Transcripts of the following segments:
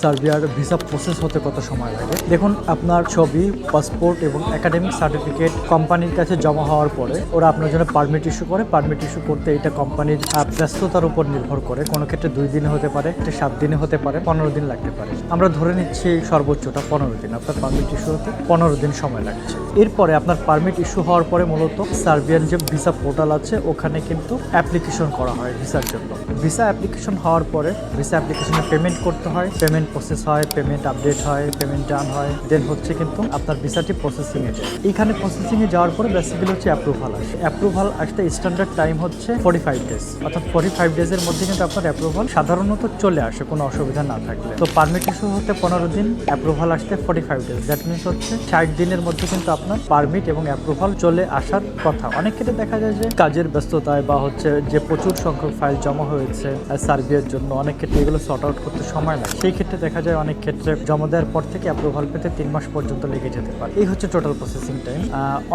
সার্বিয়ার visa process হতে কত সময় লাগে? দেখুন, আপনার ছবি, পাসপোর্ট এবং একাডেমিক সার্টিফিকেট কোম্পানির কাছে জমা হওয়ার পরে ওরা আপনার জন্য পারমিট ইস্যু করে। পারমিট ইস্যু করতে এটা কোম্পানির ব্যস্ততার উপর নির্ভর করে। কোনো ক্ষেত্রে 2 দিনে হতে পারে, 7 দিনে হতে পারে, 15 দিন লাগতে পারে। আমরা ধরে নিচ্ছি সর্বোচ্চটা 15 দিন। আপনার পারমিট ইস্যু হতে 15 দিন সময় লাগছে। এরপরে আপনার পারমিট ইস্যু হওয়ার পরে মূলত সার্বিয়ান যে ভিসা পোর্টাল আছে ওখানে কিন্তু অ্যাপ্লিকেশন করা হয় ভিসার জন্য। ভিসা অ্যাপ্লিকেশন হওয়ার পরে ভিসা অ্যাপ্লিকেশনে পেমেন্ট করতে হয়, পেমেন্ট প্রসেস হয়, পেমেন্ট আপডেট হয়, পেমেন্ট ডান হয়, দেন হচ্ছে কিন্তু আপনার ভিসাটি প্রসেসিংয়ে যায়। এইখানে প্রসেসিংয়ে যাওয়ার পরে বেসিক্যালি হচ্ছে অ্যাপ্রুভাল আসে। অ্যাপ্রুভাল আসতে স্ট্যান্ডার্ড টাইম হচ্ছে 45 ডেজ, অর্থাৎ 45 ডেজের মধ্যে কিন্তু আপনার অ্যাপ্রুভাল সাধারণত চলে আসে কোনো অসুবিধা না থাকলে। তো পারমিট ইস্যু হতে 15 দিন, অ্যাপ্রুভাল আসতে 45 ডেজ। দ্যাট মিনস হচ্ছে 60 দিনের মধ্যে কিন্তু আপনার পারমিট এবং অ্যাপ্রুভাল চলে আসার কথা। অনেক ক্ষেত্রে দেখা যায় যে কাজের ব্যস্ততায় বা হচ্ছে যে প্রচুর সংখ্যক ফাইল জমা হয়েছে সার্বিয়ার জন্য, অনেক ক্ষেত্রে এগুলো সর্ট আউট করতে সময় লাগে। সেই ক্ষেত্রে দেখা যায় অনেক ক্ষেত্রে জমা দেওয়ার পর থেকে অ্যাপ্রুভাল পেতে 3 মাস পর্যন্ত লেগে যেতে পারে। এই হচ্ছে টোটাল প্রসেসিং টাইম।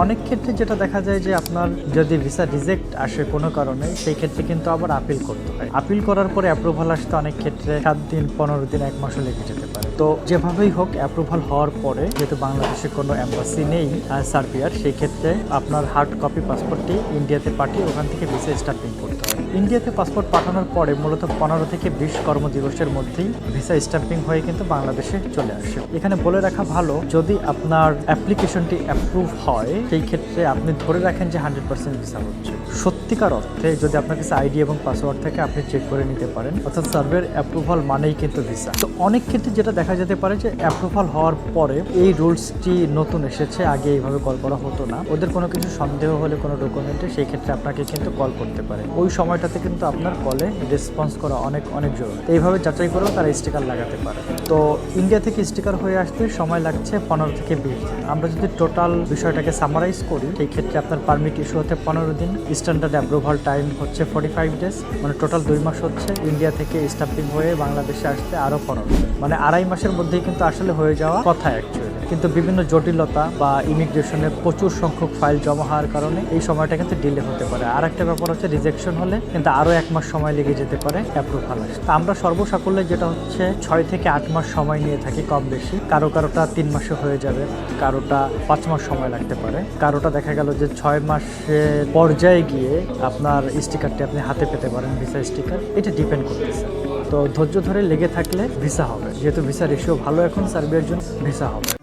অনেক ক্ষেত্রে যেটা দেখা যায় যে আপনার যদি ভিসা রিজেক্ট আসে কোনো কারণে, সেই ক্ষেত্রে কিন্তু আবার আপিল করতে হয়। আপিল করার পরে অ্যাপ্রুভাল আসতে অনেক ক্ষেত্রে 7 দিন, 15 দিন, 1 মাসও লেগে যেতে পারে। তো যেভাবেই হোক অ্যাপ্রুভাল হওয়ার পরে, যেহেতু বাংলাদেশে কোনো এম্বাসি নেই সার্বিয়ার, সেই ক্ষেত্রে আপনার হার্ড কপি পাসপোর্টটি ইন্ডিয়াতে পাঠিয়ে ওখান থেকে ভিসা স্টাম্পিং করতে হয়। ইন্ডিয়াতে পাসপোর্ট পাঠানোর পরে মূলত 15 থেকে 20 কর্মদিবসের মধ্যেই ভিসা স্টাম্পিং হয়ে কিন্তু বাংলাদেশে চলে আসে। এখানে বলে রাখা ভালো, যদি আপনার অ্যাপ্লিকেশনটি অ্যাপ্রুভ হয় সেই ক্ষেত্রে আপনি ধরে রাখেন যে 100% ভিসা হচ্ছে। সত্যিকার অর্থে যদি আপনার কাছে আইডি এবং পাসওয়ার্ড থেকে আপনি চেক করে নিতে পারেন, অর্থাৎ সার্ভের অ্যাপ্রুভাল মানেই কিন্তু ভিসা। তো অনেক ক্ষেত্রে যেটা দেখা যেতে পারে যে অ্যাপ্রুভাল হওয়ার পরে এই রুলসটি নতুন এসেছে, আগে এইভাবে কল করা হতো না। ওদের কোনো কিছু সন্দেহ হলে কোনো ডকুমেন্টে, সেই ক্ষেত্রে আপনাকে কিন্তু কল করতে পারে। ওই সময়টাতে কিন্তু আপনার কলে রেসপন্স করা অনেক জরুরি। এইভাবে যাচাই করেও তারা স্টিকার লাগাতে পারে। তো ইন্ডিয়া থেকে স্টিকার হয়ে আসতে সময় লাগছে 15 থেকে 20 দিন। আমরা যদি টোটাল বিষয়টাকে সামারাইজ করি, সেই ক্ষেত্রে আপনার পারমিট ইস্যু হতে 15 দিন, স্ট্যান্ডার্ড অ্যাপ্রুভাল টাইম হচ্ছে 45 ডেজ, মানে টোটাল 2 মাস হচ্ছে। ইন্ডিয়া থেকে স্টাম্পিং হয়ে বাংলাদেশে আসতে আরও 15 দিন, মানে 2.5 মাসের মধ্যেই কিন্তু আসলে হয়ে যাওয়া কথা অ্যাকচুয়ালি। কিন্তু বিভিন্ন জটিলতা বা ইমিগ্রেশনে প্রচুর সংখ্যক ফাইল জমা হওয়ার কারণে এই সময়টা কিন্তু ডিলে হতে পারে। আর একটা ব্যাপার হচ্ছে রিজেকশন হলে কিন্তু আরও 1 মাস সময় লেগে যেতে পারে অ্যাপ্রুভাল আসতে। আমরা সর্বসাকুল্যে যেটা হচ্ছে 6 থেকে 8 মাস সময় নিয়ে থাকি কম বেশি। কারোটা 3 মাসে হয়ে যাবে, কারোটা 5 মাস সময় লাগতে পারে, কারোটা দেখা গেল যে 6 মাসের পর্যায়ে গিয়ে আপনার স্টিকারটি আপনি হাতে পেতে পারেন, ভিসা স্টিকার। এটা ডিপেন্ড করতেছে। তো ধৈর্য ধরে লেগে থাকলে ভিসা হবে। যেহেতু ভিসা রেশিও ভালো এখন সার্বিয়ার জন্য, ভিসা হবে।